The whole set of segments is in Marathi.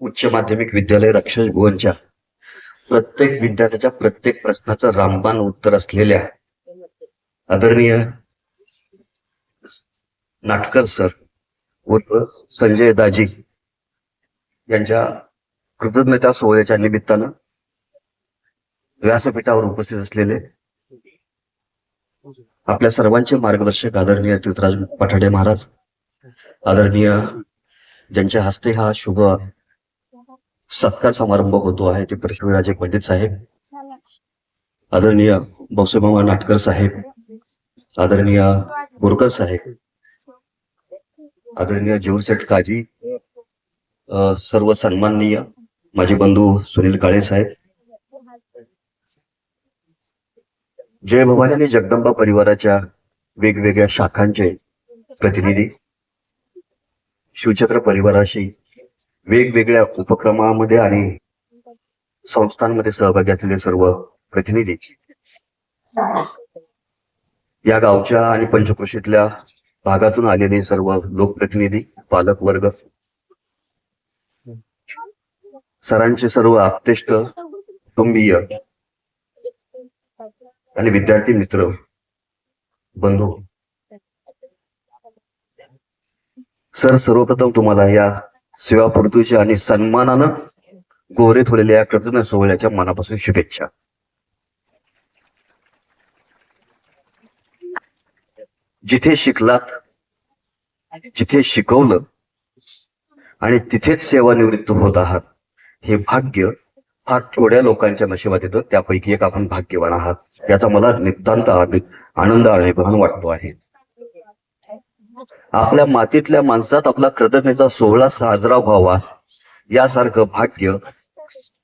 उच्च माध्यमिक विद्यालय राक्षस भुवनच्या प्रत्येक विद्यार्थ्याच्या प्रत्येक प्रश्नाचं रामबाण उत्तर असलेल्या आदरणीय नाटकर सर उर्फ संजय दाजी यांच्या कृतज्ञता सोहळ्याच्या निमित्तानं व्यासपीठावर उपस्थित असलेले आपल्या सर्वांचे मार्गदर्शक आदरणीय तीर्थराज पठाडे महाराज, आदरणीय ज्यांच्या हस्ते हा शुभ सत्कार समारंभ होतो आहे ते पृथ्वीराजे पंडित साहेब, आदरणीय बौसेमामा नाटकर साहेब, आदरणीय बोरकर साहेब, आदरणीय जीवसेठ काजी, सर्व सन्माननीय माझे बंधू सुनील काळे साहेब, जय भवानी आणि जगदंबा परिवाराच्या वेगवेगळ्या शाखांचे प्रतिनिधी, शिवचक्र परिवाराशी वेगवेगळ्या उपक्रमामध्ये आणि संस्थांमध्ये सहभागी असलेले सर्व प्रतिनिधी, या गावच्या आणि पंचक्रोशीतल्या भागातून आलेले सर्व लोकप्रतिनिधी, पालक वर्ग, सरांचे सर्व आप्तेष्ट, कुटुंबीय आणि विद्यार्थी मित्र बंधू, सर सर्वप्रथम तुम्हाला या सेवापूर्तीच्या आणि सन्मानानं गोरे थोडलेल्या या कृतज्ञ सोहळ्याच्या मनापासून शुभेच्छा. जिथे शिकलात, जिथे शिकवलं आणि तिथेच सेवानिवृत्त होत आहात, हे भाग्य फार थोड्या लोकांच्या नशिबात येतं. त्यापैकी एक आपण भाग्यवान आहात, याचा मला नितांत आनंद आणि अभिमान वाटतो आहे. आपल्या मातीतल्या माणसात आपला कृतज्ञतेचा सोहळा साजरा व्हावा यासारखं भाग्य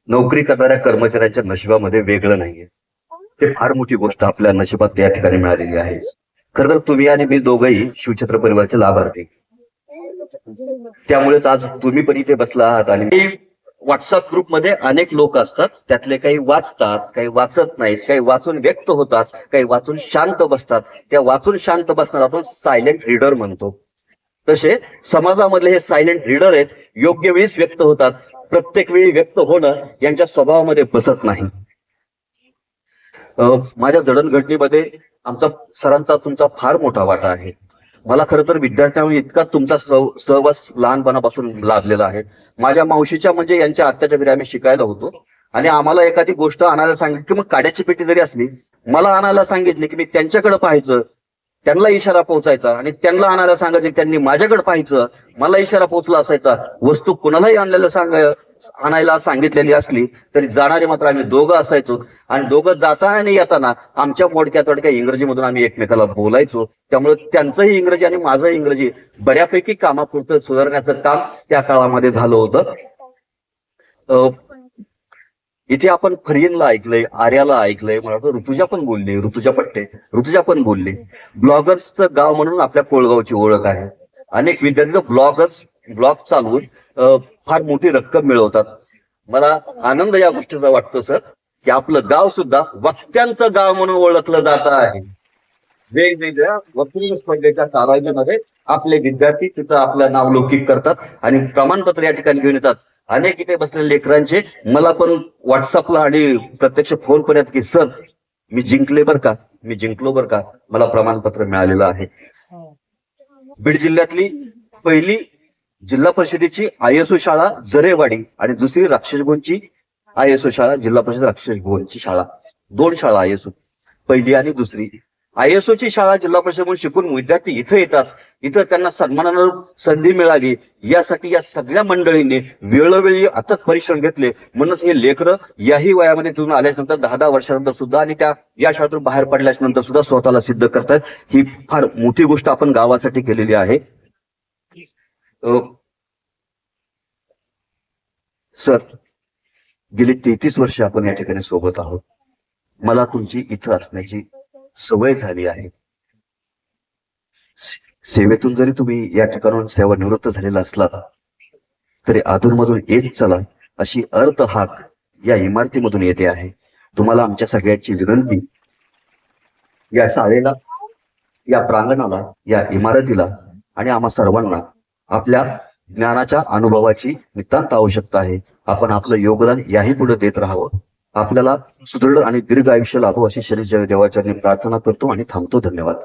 नोकरी करणाऱ्या कर्मचाऱ्यांच्या नशिबामध्ये वेगळं नाहीये. ते फार मोठी गोष्ट आपल्या नशिबात या ठिकाणी मिळालेली आहे. खरं तर तुम्ही आणि मी दोघंही शिवछत्र परिवाराचे लाभार्थी, त्यामुळेच आज तुम्ही पण इथे बसला आहात. आणि व्हॉट्सअप ग्रुपमध्ये अनेक लोक असतात, त्यातले काही वाचतात, काही वाचत नाहीत, काही वाचून व्यक्त होतात, काही वाचून शांत बसतात. त्या वाचून शांत बसणार आपण सायलेंट रीडर म्हणतो. तसे समाजामधले हे सायलेंट रीडर आहेत, योग्य वेळीच व्यक्त होतात, प्रत्येक वेळी व्यक्त होणं यांच्या स्वभावामध्ये बसत नाही. माझ्या जडणघडणीमध्ये आमचा सरांचा तुमचा फार मोठा वाटा आहे. मला खरं तर विद्यार्थ्यांवर इतकाच तुमचा सहवास लहानपणापासून लाभलेला आहे. माझ्या मावशीच्या म्हणजे यांच्या आत्याच्या घरी आम्ही शिकायला होतो आणि आम्हाला एखादी गोष्ट आणायला सांगितली की मग काड्याची पेटी जरी असली, मला आणायला सांगितले की मी त्यांच्याकडे पाहायचं, त्यांना इशारा पोहोचायचा, आणि त्यांना आणायला सांगायचे त्यांनी माझ्याकडे पाहायचं, मला इशारा पोहोचला असायचा. वस्तू कुणालाही आणायला सांगितलेली असली तरी जाणारे मात्र आम्ही दोघं असायचो, आणि दोघं जाताना आणि येताना आमच्या मोडक्या तोडक्या इंग्रजीमधून आम्ही एकमेकाला बोलायचो. त्यामुळे त्यांचंही इंग्रजी आणि माझंही इंग्रजी बऱ्यापैकी कामापुरतं सुधारण्याचं काम त्या काळामध्ये झालं होतं. इथे आपण फरियनला ऐकलंय, आर्याला ऐकलंय, मला वाटतं ऋतुजा पण बोलली, ऋतुजा पण बोलली. ब्लॉगर्सचं गाव म्हणून आपल्या कोळगावची ओळख आहे. अनेक विद्यार्थी ब्लॉग चालवून फार मोठी रक्कम मिळवतात. मला आनंद या गोष्टीचा वाटतो सर की आपलं गाव सुद्धा वक्त्यांचं गाव म्हणून ओळखलं जात आहे. वेगवेगळ्या वक्तृत्व स्पर्धेच्या कारवाईमध्ये आपले विद्यार्थी तिथं आपलं नाव लौकिक करतात आणि प्रमाणपत्र या ठिकाणी घेऊन येतात. अनेक इथे बसलेल्या लेकरांचे मला पण व्हॉट्सअपला आणि प्रत्यक्ष फोन पण येतात की सर मी जिंकलो बरं का, मला प्रमाणपत्र मिळालेलं आहे. बीड जिल्ह्यातली पहिली जिल्हा परिषदेची ISO शाळा जरेवाडी आणि दुसरी राक्षसभुवनची ISO शाळा, जिल्हा परिषद राक्षसभुवनची शाळा, 2 शाळा ISO, पहिली आणि दुसरी. ISOची शाळा जिल्हा परिषद म्हणून शिकून विद्यार्थी इथं येतात. इथं त्यांना सन्मानानं संधी मिळावी यासाठी या सगळ्या मंडळींनी वेळोवेळी अथक परिश्रम घेतले. म्हणूनच हे लेकरं याही वयामध्ये तुम्ही आल्याच्यानंतर 10-10 वर्षानंतर सुद्धा आणि या शाळेतून बाहेर पडल्याच्या नंतर सुद्धा स्वतःला सिद्ध करतात. ही फार मोठी गोष्ट आपण गावासाठी केलेली आहे. सर गेली 33 वर्ष आपण या ठिकाणी सोबत आहोत. मला तुमची इथं असण्याची सवय झाली आहे. सेवेतून जरी तुम्ही या ठिकाणून सेवानिवृत्त झालेला असला तरी अधूनमधून येत चला अशी अर्थ हाक या इमारतीमधून येते आहे. तुम्हाला आमच्या सगळ्यांची विनंती, या शाळेला, या प्रांगणाला, या इमारतीला आणि आम्हा सर्वांना आपल्या ज्ञानाच्या अनुभवाची नितांत आवश्यकता आहे. आपण आपलं योगदान याही पुढे देत राहावं. आपल्याला सुदृढ आणि दीर्घ आयुष्य लाभो अशी शनी देवाचरणी प्रार्थना करतो आणि थांबतो. धन्यवाद.